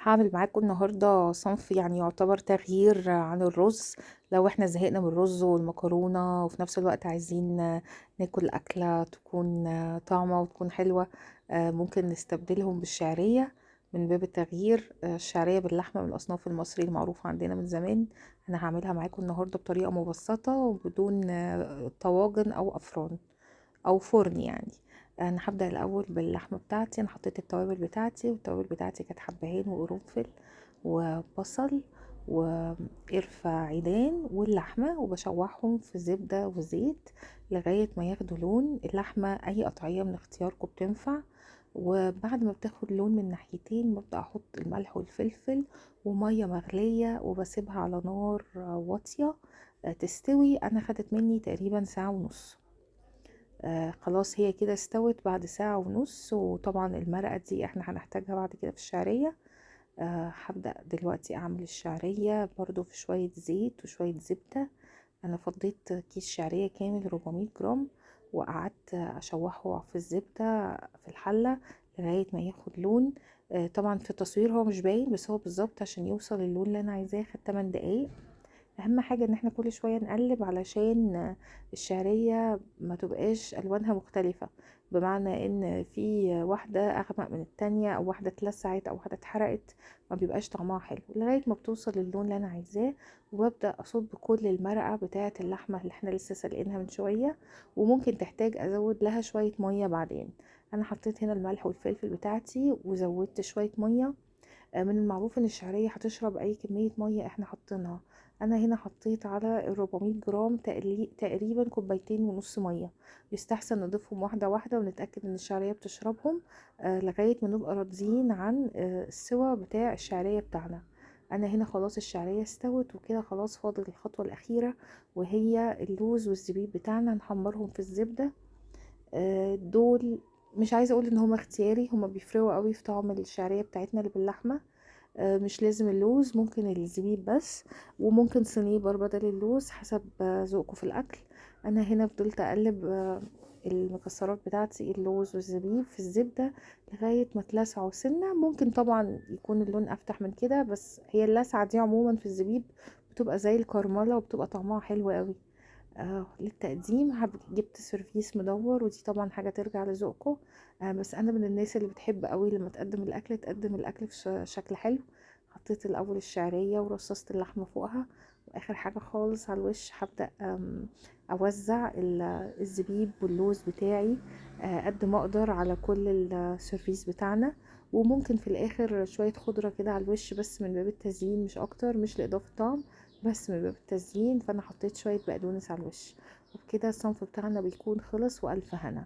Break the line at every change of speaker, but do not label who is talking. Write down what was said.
هاعمل معاكم النهارده صنف يعني يعتبر تغيير عن الرز. لو احنا زهقنا من الرز والمكرونة وفي نفس الوقت عايزين ناكل أكلة تكون طعمة وتكون حلوة. ممكن نستبدلهم بالشعرية من باب التغيير. الشعرية باللحمة من الأصناف المصري المعروفة عندنا من زمان. أنا هعملها معاكم النهارده بطريقة مبسطة وبدون طواجن أو أفران او فرن يعني. انا هبدأ الاول باللحمة بتاعتي. انا حطيت التوابل بتاعتي، والتوابل بتاعتي كانت حبهان وقرنفل وبصل وقرفة عيدان واللحمة، وبشوحهم في زبدة وزيت لغاية ما ياخدوا لون. اللحمة اي قطعية من اختياركم بتنفع. وبعد ما بتاخد لون من ناحيتين ببدأ احط الملح والفلفل ومية مغلية وبسيبها على نار واطية تستوي. انا خدت مني تقريبا ساعة ونص. خلاص هي كده استوت بعد ساعة ونص. وطبعا المرقة دي احنا هنحتاجها بعد كده في الشعرية. هبدأ دلوقتي اعمل الشعرية برضو في شوية زيت وشوية زبدة. انا فضيت كيس شعرية كامل 400 جرام وقعدت اشوحه في الزبدة في الحلة لغاية ما ياخد لون. طبعا في التصوير هو مش باين، بس هو بالظبط عشان يوصل اللون اللي انا عايزاه خد 8 دقايق. اهم حاجة ان احنا كل شوية نقلب علشان الشعرية ما تبقاش الوانها مختلفة، بمعنى ان في واحدة اغمق من التانية او واحدة اتلسعت او واحدة اتحرقت، ما بيبقاش طعمها حلو لغاية ما بتوصل للون اللي انا عايزاه. وببدأ اصب كل المرقة بتاعة اللحمة اللي احنا لسه سلقينها من شوية، وممكن تحتاج ازود لها شوية مية بعدين. انا حطيت هنا الملح والفلفل بتاعتي وزودت شوية مية. من المعروف ان الشعرية هتشرب اي كمية مية احنا حاطينها. انا هنا حطيت على 400 جرام تقريبا كوبايتين ونص مية. يستحسن نضيفهم واحدة واحدة ونتأكد ان الشعرية بتشربهم لغاية ما نبقى راضيين عن السوى بتاع الشعرية بتاعنا. انا هنا خلاص الشعرية استوت وكده، خلاص فاضل الخطوة الاخيرة وهي اللوز والزبيب بتاعنا نحمرهم في الزبدة. دول مش عايزه اقول ان هما اختياري، هما بيفرقوا قوي في طعم الشعريه بتاعتنا اللي باللحمه. مش لازم اللوز، ممكن الزبيب بس، وممكن صنيبر بدل اللوز حسب ذوقكم في الاكل. انا هنا فضلت اقلب المكسرات بتاعتي اللوز والزبيب في الزبده لغايه ما اتلسعوا سنه. ممكن طبعا يكون اللون افتح من كده، بس هي اللسعه دي عموما في الزبيب بتبقى زي الكرمله وبتبقى طعمها حلو قوي. للتقديم جبت سيرفيس مدور، ودي طبعا حاجة ترجع لذوقكم. بس انا من الناس اللي بتحب قوي لما تقدم الاكل تقدم الاكل في شكل حلو. حطيت الاول الشعرية ورصصت اللحمة فوقها، واخر حاجة خالص على الوش هبدأ اوزع الزبيب واللوز بتاعي قد ما اقدر على كل السيرفيس بتاعنا. وممكن في الاخر شوية خضرة كده على الوش بس من باب التزيين مش اكتر، مش لاضافة طعم، بس من باب التزيين. فانا حطيت شوية بقدونس على الوش، وبكده الصنف بتاعنا بيكون خلص. والف هنا.